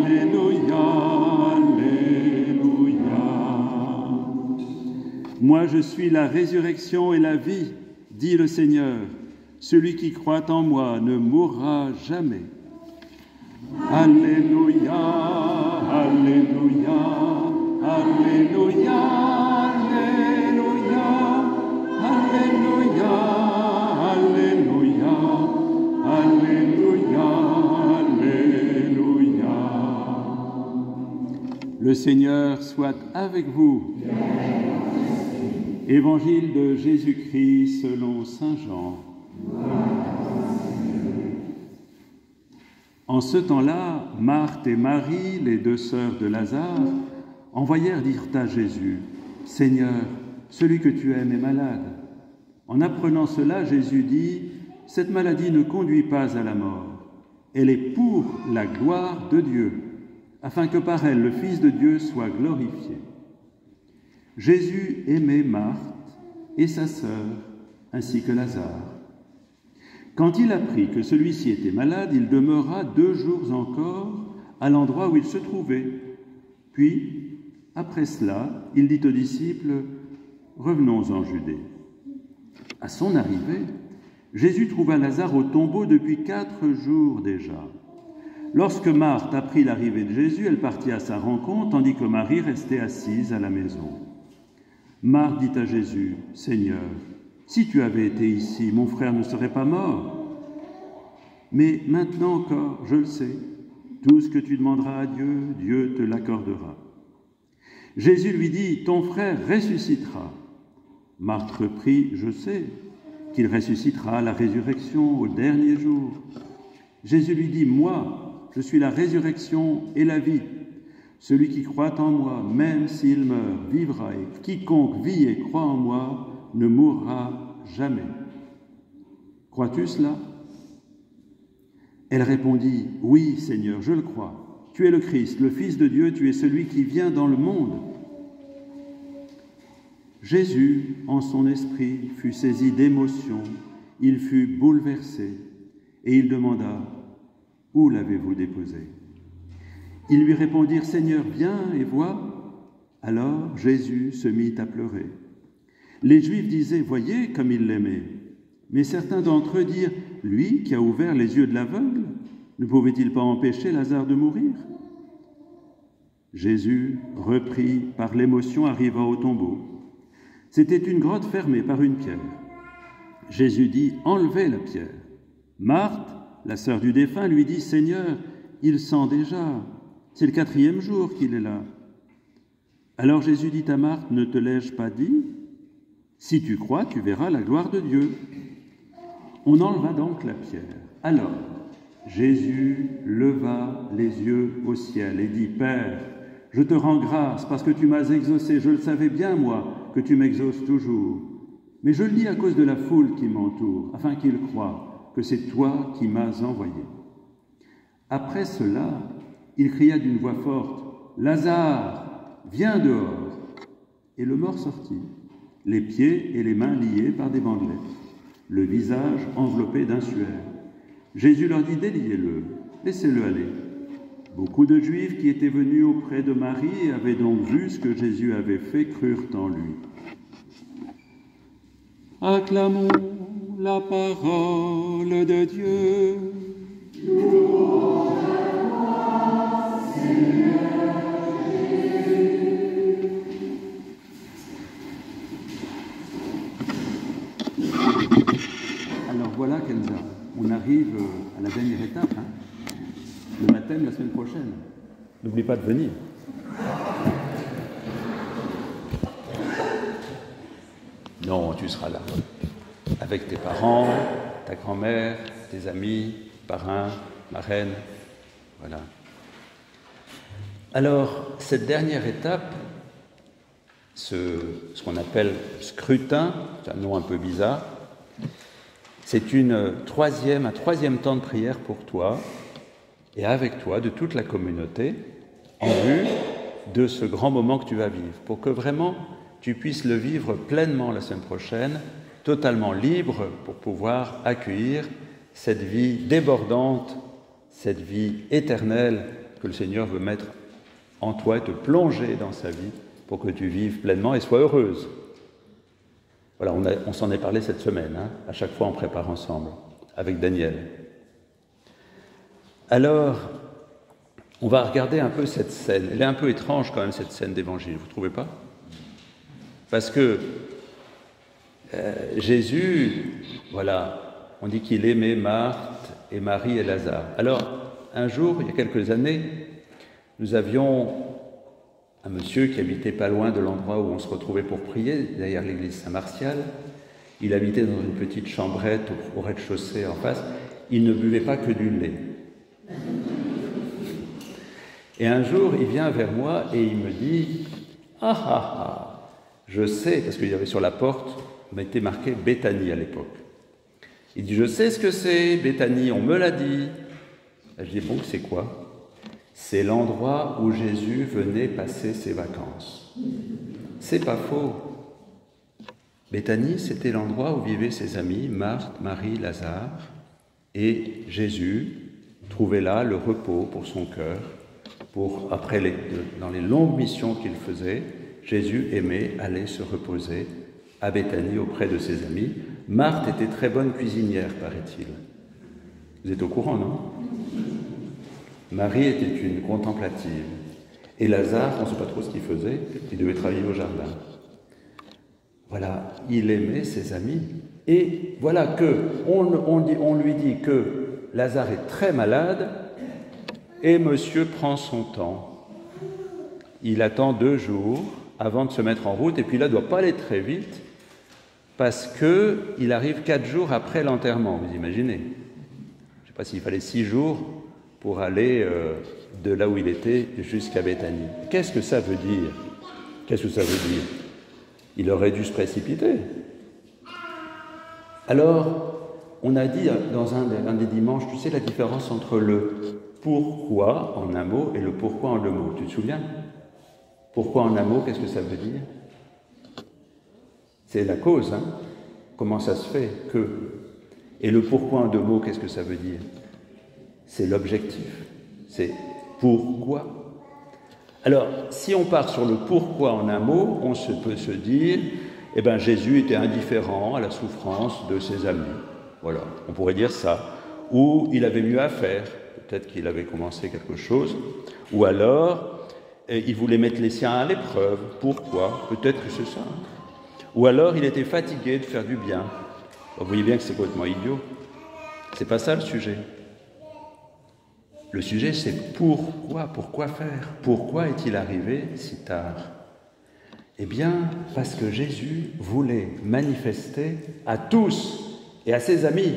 Alléluia, Alléluia. Moi, je suis la résurrection et la vie, dit le Seigneur. Celui qui croit en moi ne mourra jamais. Alléluia, Alléluia, Alléluia, Alléluia, Alléluia, Alléluia, Alléluia, Alléluia. Le Seigneur soit avec vous. Évangile de Jésus-Christ selon saint Jean. En ce temps-là, Marthe et Marie, les deux sœurs de Lazare, envoyèrent dire à Jésus, « Seigneur, celui que tu aimes est malade. » En apprenant cela, Jésus dit, « Cette maladie ne conduit pas à la mort. Elle est pour la gloire de Dieu, afin que par elle le Fils de Dieu soit glorifié. » Jésus aimait Marthe et sa sœur, ainsi que Lazare. Quand il apprit que celui-ci était malade, il demeura 2 jours encore à l'endroit où il se trouvait. Puis, après cela, il dit aux disciples, « Revenons en Judée. » À son arrivée, Jésus trouva Lazare au tombeau depuis 4 jours déjà. Lorsque Marthe apprit l'arrivée de Jésus, elle partit à sa rencontre, tandis que Marie restait assise à la maison. Marthe dit à Jésus, « Seigneur, si tu avais été ici, mon frère ne serait pas mort. Mais maintenant encore, je le sais, tout ce que tu demanderas à Dieu, Dieu te l'accordera. » Jésus lui dit, « Ton frère ressuscitera. » Marthe reprit, « Je sais qu'il ressuscitera à la résurrection au dernier jour. » Jésus lui dit, « Moi, je suis la résurrection et la vie. Celui qui croit en moi, même s'il meurt, vivra, et quiconque vit et croit en moi ne mourra jamais. Crois-tu cela ?» Elle répondit, « Oui, Seigneur, je le crois. Tu es le Christ, le Fils de Dieu, tu es celui qui vient dans le monde. » Jésus, en son esprit, fut saisi d'émotion, il fut bouleversé, et il demanda, « Où l'avez-vous déposé ?» Ils lui répondirent, « Seigneur, viens et vois. » Alors Jésus se mit à pleurer. Les Juifs disaient, « Voyez comme il l'aimait. » Mais certains d'entre eux dirent, « Lui qui a ouvert les yeux de l'aveugle, ne pouvait-il pas empêcher Lazare de mourir ?» Jésus, repris par l'émotion, arriva au tombeau. C'était une grotte fermée par une pierre. Jésus dit, « Enlevez la pierre. » Marthe, la sœur du défunt, lui dit, « Seigneur, il sent déjà. C'est le 4e jour qu'il est là. » Alors Jésus dit à Marthe, « Ne te l'ai-je pas dit ? Si tu crois, tu verras la gloire de Dieu. » On enleva donc la pierre. Alors, Jésus leva les yeux au ciel et dit, « Père, je te rends grâce parce que tu m'as exaucé. Je le savais bien, moi, que tu m'exauces toujours. Mais je le dis à cause de la foule qui m'entoure, afin qu'ils croient que c'est toi qui m'as envoyé. » Après cela, il cria d'une voix forte, « Lazare, viens dehors !» Et le mort sortit, les pieds et les mains liés par des bandelettes, le visage enveloppé d'un suaire. Jésus leur dit, « Déliez-le, laissez-le aller. » Beaucoup de Juifs qui étaient venus auprès de Marie et avaient donc vu ce que Jésus avait fait, crurent en lui. Acclamons la parole de Dieu. Alors voilà Kenza, on arrive à la dernière étape, le baptême la semaine prochaine. N'oublie pas de venir. Non, tu seras là, avec tes parents, ta grand-mère, tes amis, parrains, marraines, voilà. Alors, cette dernière étape, ce qu'on appelle scrutin, c'est un nom un peu bizarre, c'est un troisième temps de prière pour toi et avec toi, de toute la communauté, en vue de ce grand moment que tu vas vivre, pour que vraiment tu puisses le vivre pleinement la semaine prochaine, totalement libre pour pouvoir accueillir cette vie débordante, cette vie éternelle que le Seigneur veut mettre en toi, te plonger dans sa vie pour que tu vives pleinement et sois heureuse. Voilà, on s'en est parlé cette semaine, hein, à chaque fois on prépare ensemble, avec Daniel. Alors, on va regarder un peu cette scène. Elle est un peu étrange quand même, cette scène d'évangile, vous ne trouvez pas? Parce que Jésus, voilà, on dit qu'il aimait Marthe et Marie et Lazare. Alors, un jour, il y a quelques années, nous avions un monsieur qui habitait pas loin de l'endroit où on se retrouvait pour prier, derrière l'église Saint-Martial. Il habitait dans une petite chambrette au rez-de-chaussée en face. Il ne buvait pas que du lait. Et un jour, il vient vers moi et il me dit « Ah ah ah, je sais », parce qu'il y avait sur la porte, on m'était marqué Béthanie à l'époque. Il dit « Je sais ce que c'est, Béthanie, on me l'a dit ». Je dis « Bon, c'est quoi ?» C'est l'endroit où Jésus venait passer ses vacances. C'est pas faux. Béthanie, c'était l'endroit où vivaient ses amis, Marthe, Marie, Lazare, et Jésus trouvait là le repos pour son cœur. Dans les longues missions qu'il faisait, Jésus aimait aller se reposer à Béthanie auprès de ses amis. Marthe était très bonne cuisinière, paraît-il. Vous êtes au courant, non? Marie était une contemplative. Et Lazare, on ne sait pas trop ce qu'il faisait, il devait travailler au jardin. Voilà, il aimait ses amis. Et voilà on lui dit que Lazare est très malade, et monsieur prend son temps. Il attend 2 jours avant de se mettre en route, et puis là, il ne doit pas aller très vite, parce qu'il arrive 4 jours après l'enterrement, vous imaginez. Je ne sais pas s'il fallait 6 jours pour aller de là où il était jusqu'à Béthanie. Qu'est-ce que ça veut dire? Qu'est-ce que ça veut dire? Il aurait dû se précipiter. Alors, on a dit dans un des dimanches, tu sais la différence entre le pourquoi en un mot et le pourquoi en 2 mots. Tu te souviens? Pourquoi en un mot, qu'est-ce que ça veut dire? C'est la cause, hein? Comment ça se fait que? Et le pourquoi en 2 mots, qu'est-ce que ça veut dire? C'est l'objectif. C'est pourquoi. Alors, si on part sur le pourquoi en un mot, peut se dire, eh bien, Jésus était indifférent à la souffrance de ses amis. Voilà, on pourrait dire ça. Ou il avait mieux à faire. Peut-être qu'il avait commencé quelque chose. Ou alors, il voulait mettre les siens à l'épreuve. Pourquoi? Peut-être que c'est ça. Ou alors, il était fatigué de faire du bien. Vous voyez bien que c'est complètement idiot. C'est pas ça le sujet. Le sujet, c'est pourquoi? Pourquoi faire? Pourquoi est-il arrivé si tard? Eh bien, parce que Jésus voulait manifester à tous et à ses amis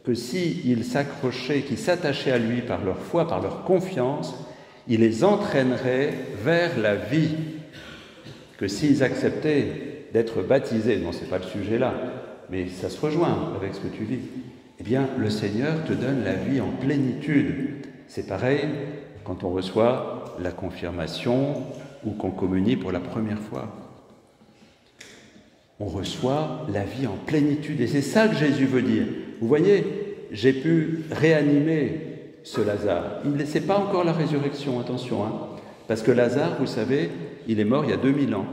que s'ils s'accrochaient, qu'ils s'attachaient à lui par leur foi, par leur confiance, il les entraînerait vers la vie. Que s'ils acceptaient d'être baptisés, non, ce n'est pas le sujet là, mais ça se rejoint avec ce que tu vis, eh bien, le Seigneur te donne la vie en plénitude. C'est pareil quand on reçoit la confirmation ou qu'on communie pour la première fois. On reçoit la vie en plénitude. Et c'est ça que Jésus veut dire. Vous voyez, j'ai pu réanimer ce Lazare. Ce n'est pas encore la résurrection, attention. Hein, parce que Lazare, vous savez, il est mort il y a 2000 ans.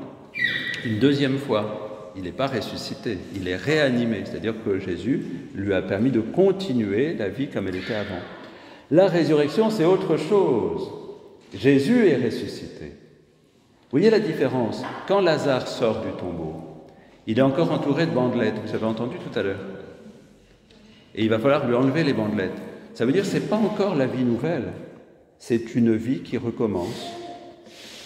Une 2e fois, il n'est pas ressuscité, il est réanimé. C'est-à-dire que Jésus lui a permis de continuer la vie comme elle était avant. La résurrection, c'est autre chose. Jésus est ressuscité. Vous voyez la différence? Quand Lazare sort du tombeau, il est encore entouré de bandelettes, vous avez entendu tout à l'heure. Et il va falloir lui enlever les bandelettes. Ça veut dire que ce n'est pas encore la vie nouvelle, c'est une vie qui recommence.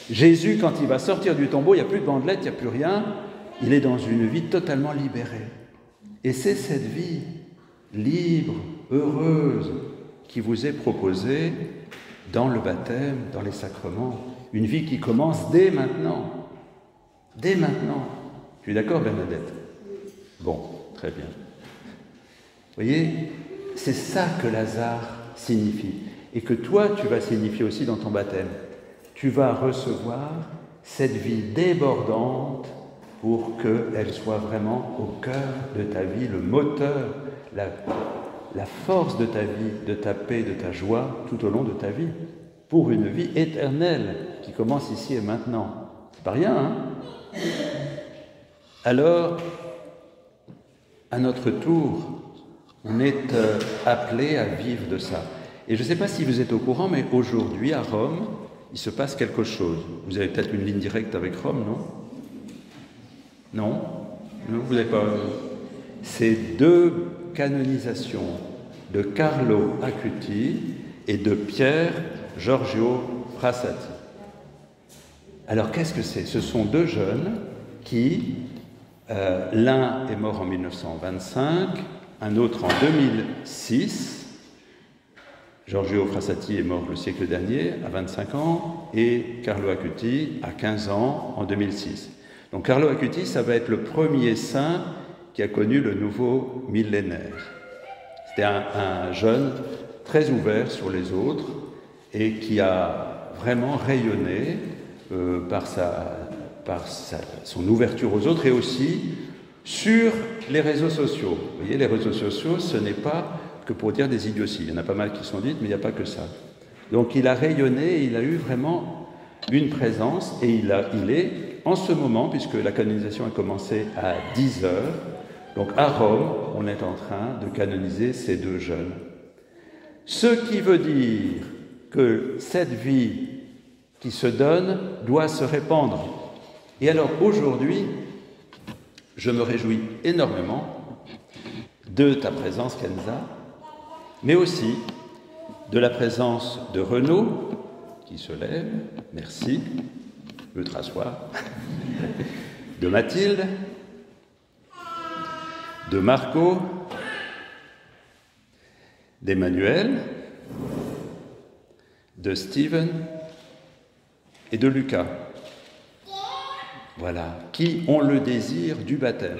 Jésus, quand il va sortir du tombeau, il n'y a plus de bandelettes, il n'y a plus rien, il est dans une vie totalement libérée. Et c'est cette vie libre, heureuse, qui vous est proposée dans le baptême, dans les sacrements. Une vie qui commence dès maintenant. Dès maintenant. Tu es d'accord, Bernadette? Bon, très bien. Vous voyez, c'est ça que Lazare signifie. Et que toi, tu vas signifier aussi dans ton baptême. Tu vas recevoir cette vie débordante pour qu'elle soit vraiment au cœur de ta vie, le moteur, la force de ta vie, de ta paix, de ta joie, tout au long de ta vie. pour une vie éternelle qui commence ici et maintenant. C'est pas rien, hein? Alors, à notre tour, on est appelé à vivre de ça. Et je ne sais pas si vous êtes au courant, mais aujourd'hui, à Rome, il se passe quelque chose. Vous avez peut-être une ligne directe avec Rome, non? Non? Non, vous n'avez pas... C'est 2 canonisations de Carlo Acuti et de Pier Giorgio Frassati. Alors, qu'est-ce que c'est? Ce sont 2 jeunes qui... l'un est mort en 1925, un autre en 2006. Giorgio Frassati est mort le siècle dernier, à 25 ans, et Carlo Acuti à 15 ans, en 2006. Donc Carlo Acuti, ça va être le premier saint qui a connu le nouveau millénaire. C'était un jeune très ouvert sur les autres et qui a vraiment rayonné par son ouverture aux autres et aussi sur les réseaux sociaux. Vous voyez, les réseaux sociaux, ce n'est pas que pour dire des idioties. Il y en a pas mal qui sont dites, mais il n'y a pas que ça. Donc il a rayonné, il a eu vraiment une présence et il est en ce moment, puisque la canonisation a commencé à 10 heures, donc à Rome, on est en train de canoniser ces 2 jeunes. Ce qui veut dire que cette vie qui se donne doit se répandre. Et alors aujourd'hui, je me réjouis énormément de ta présence, Kenza, mais aussi de la présence de Renaud, qui se lève, merci, veut te rasseoir, de Mathilde, de Marco, d'Emmanuel, de Steven et de Lucas. Voilà, qui ont le désir du baptême.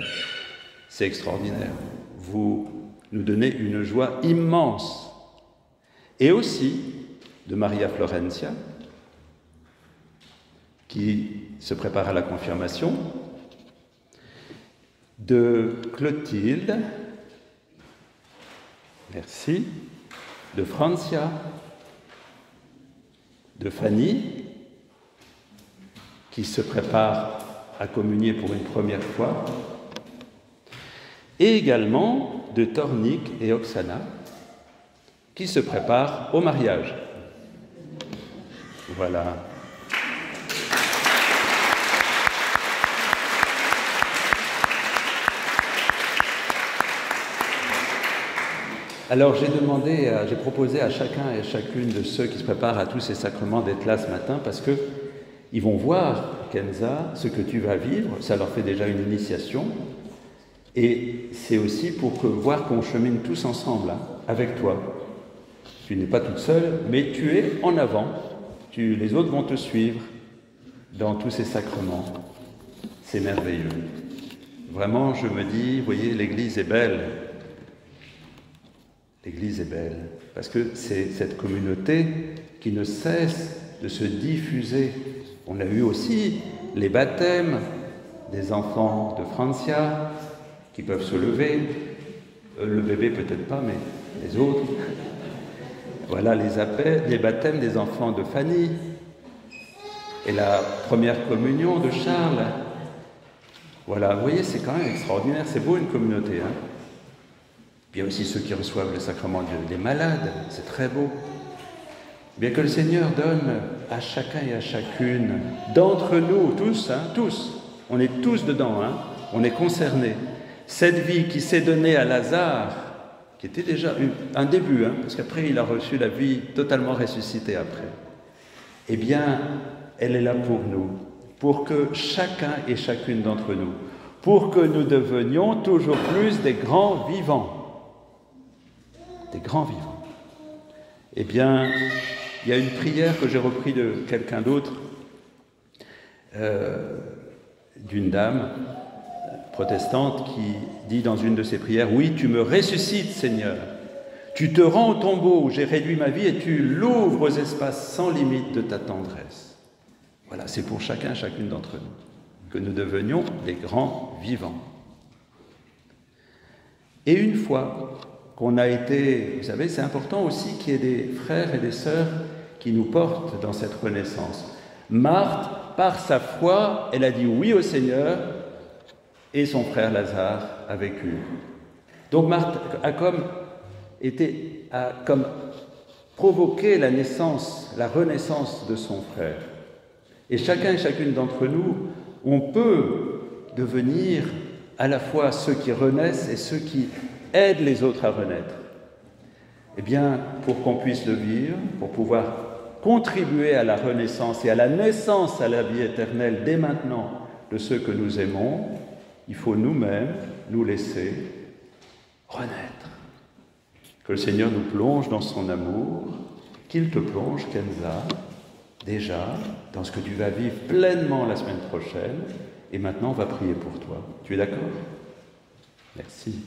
C'est extraordinaire. Vous nous donnez une joie immense. Et aussi de Maria Florencia, qui se prépare à la confirmation, de Clotilde, merci, de Francia, de Fanny, qui se prépare à communier pour une première fois, et également de Tornik et Oksana, qui se préparent au mariage. Voilà. Alors j'ai proposé à chacun et à chacune de ceux qui se préparent à tous ces sacrements d'être là ce matin parce que ils vont voir, Kenza, ce que tu vas vivre, ça leur fait déjà une initiation, et c'est aussi pour voir qu'on chemine tous ensemble, hein, avec toi. Tu n'es pas toute seule, mais tu es en avant, les autres vont te suivre dans tous ces sacrements. C'est merveilleux. Vraiment, je me dis, vous voyez, l'Église est belle. L'Église est belle, parce que c'est cette communauté qui ne cesse de se diffuser. On a eu aussi les baptêmes des enfants de Francia qui peuvent se lever, le bébé peut-être pas, mais les autres. Voilà les baptêmes des enfants de Fanny et la première communion de Charles. Voilà, vous voyez, c'est quand même extraordinaire, c'est beau une communauté, hein. Il y a aussi ceux qui reçoivent le sacrement des malades, c'est très beau. Bien que le Seigneur donne à chacun et à chacune, d'entre nous, tous, hein, tous, on est tous dedans, hein, on est concernés. Cette vie qui s'est donnée à Lazare, qui était déjà un début, hein, parce qu'après il a reçu la vie totalement ressuscitée après, eh bien, elle est là pour nous, pour que chacun et chacune d'entre nous, pour que nous devenions toujours plus des grands vivants. Des grands vivants. Eh bien, il y a une prière que j'ai reprise de quelqu'un d'autre, d'une dame protestante qui dit dans une de ses prières « Oui, tu me ressuscites, Seigneur. Tu te rends au tombeau où j'ai réduit ma vie et tu l'ouvres aux espaces sans limite de ta tendresse. » Voilà, c'est pour chacun et chacune d'entre nous, que nous devenions des grands vivants. Et une fois qu'on a été, vous savez, c'est important aussi qu'il y ait des frères et des sœurs qui nous porte dans cette renaissance. Marthe, par sa foi, elle a dit oui au Seigneur et son frère Lazare a vécu. Donc Marthe a comme provoqué la renaissance de son frère. Et chacun et chacune d'entre nous, on peut devenir à la fois ceux qui renaissent et ceux qui aident les autres à renaître. Eh bien, pour qu'on puisse le vivre, pour pouvoir contribuer à la renaissance et à la naissance à la vie éternelle dès maintenant de ceux que nous aimons, il faut nous-mêmes nous laisser renaître. Que le Seigneur nous plonge dans son amour, qu'il te plonge, Kenza, déjà dans ce que tu vas vivre pleinement la semaine prochaine. Et maintenant, on va prier pour toi. Tu es d'accord ? Merci.